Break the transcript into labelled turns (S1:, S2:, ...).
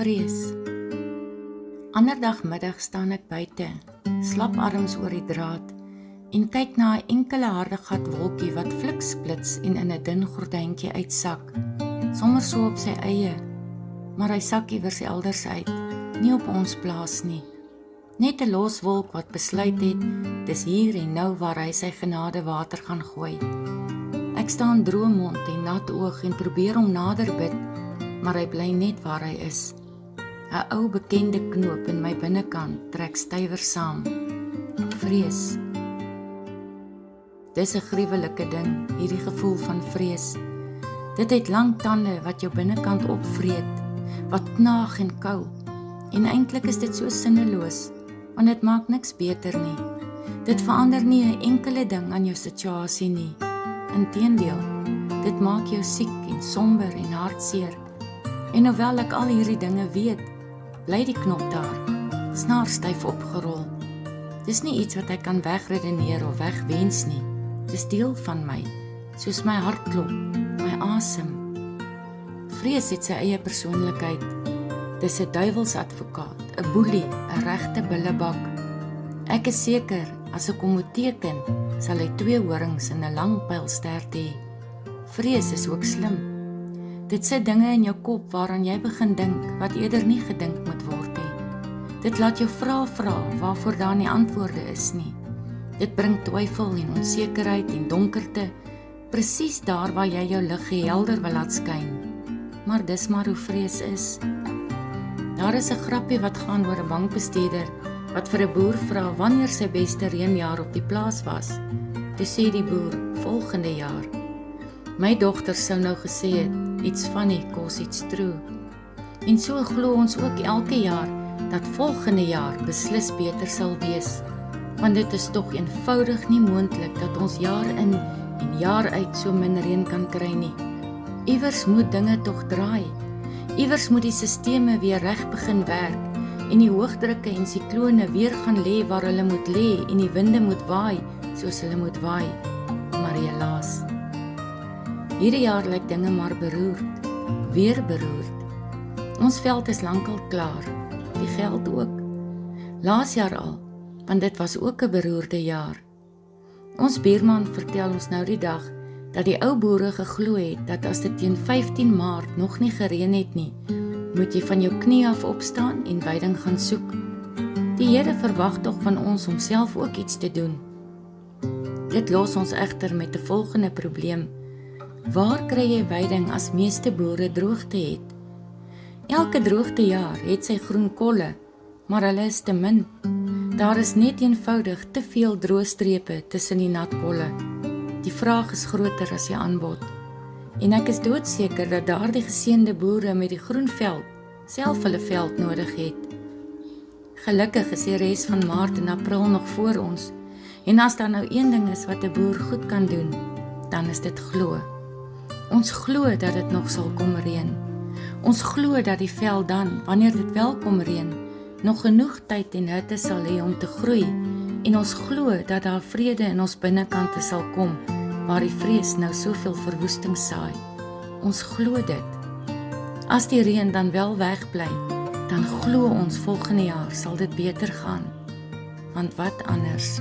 S1: Vrees. Ander dagmiddag staan ek buite, slap arms oor die draad en kyk na 'n enkele harde gat wolkie wat fliksplits en in 'n dun gordyntjie uitsak, sommer so op sy eie, maar hy sak iewers elders uit, nie op ons plaas nie. Net 'n los wolk wat besluit het, dis hier en nou waar hy sy genade water gaan gooi. Ek staan droom mond en nat oog en probeer hom nader bid, maar hy bly net waar hy is. 'n Ou bekende knoop in my binnekant trek stywer saam. Vrees. Dis 'n gruwelike ding, hierdie gevoel van vrees. Dit het lang tande wat jou binnekant opvreet, wat knaag en kou. En eintlik is dit so sinneloos, want dit maak niks beter nie. Dit verander nie 'n enkele ding aan jou situasie nie. Inteendeel, dit maak jou siek en somber en hartseer. En hoewel ek al hierdie dinge weet, bly die knop daar, snaarstyf opgerol. Dis nie iets wat ek kan wegredeneer of wegwens nie. Dis deel van my, soos my hartklop, my asem. Vrees het sy eie persoonlikheid. Dis 'n duiwelsadvokaat, 'n boelie, 'n regte billebak. Ek is seker, as ek hom moet teken, sal hy 2 horings en 'n lang pylstert hê. Vrees is ook slim. Dit sit dinge in jou kop waaraan jy begin dink, wat eerder nie gedink moet word nie. Dit laat jou vra waarvoor daar nie antwoorde is nie. Dit bring twyfel en onsekerheid en donkerte, presies daar waar jy jou lig helder wil laat skyn. Maar dis maar hoe vrees is. Daar is 'n grappie wat gaan oor 'n bankbestuurder wat vir 'n boer vra wanneer sy beste reënjaar op die plaas was. Toe sê die boer, volgende jaar. My dogter sou nou gesê het, iets funny kos iets true. En so glo ons ook elke jaar, dat volgende jaar beslis beter sal wees. Want dit is tog eenvoudig nie moontlik dat ons jaar in en jaar uit so min reën kan kry nie. Iewers moet dinge tog draai. Iewers moet die sisteme weer reg begin werk en die hoogdrukke en siklone weer gaan lê waar hulle moet lê en die winde moet waai soos hulle moet waai. Maar helaas, hierdie jaar lyk dinge maar beroerd, weer beroerd. Ons veld is lankal klaar, die geld ook. Laas jaar al, want dit was ook 'n beroerde jaar. Ons buurman vertel ons nou die dag, dat die ou boere geglo het, dat as dit teen 15 Maart nog nie gereën het nie, moet jy van jou knie af opstaan en veiding gaan soek. Die Here verwag tog van ons om self ook iets te doen. Dit los ons egter met 'n volgende probleem. Waar kry jy veiding as meeste boere droogte het? Elke droogtejaar het sy groen kolle, maar hulle is te min. Daar is net eenvoudig te veel droogstrepe tussen die nat kolle. Die vraag is groter as die aanbod. En ek is doodseker dat daardie geseënde boere met die groen veld self hulle veld nodig het. Gelukkig is die res van Maart en April nog voor ons. En as daar nou een ding is wat 'n boer goed kan doen, dan is dit glo. Ons glo dat dit nog sal kom reën. Ons glo dat die veld dan, wanneer dit wel kom reën, nog genoeg tyd en hitte sal hê om te groei. En ons glo dat daar vrede in ons binnekante sal kom, waar die vrees nou soveel verwoesting saai. Ons glo dit. As die reën dan wel wegbly, dan glo ons volgende jaar sal dit beter gaan. Want wat anders?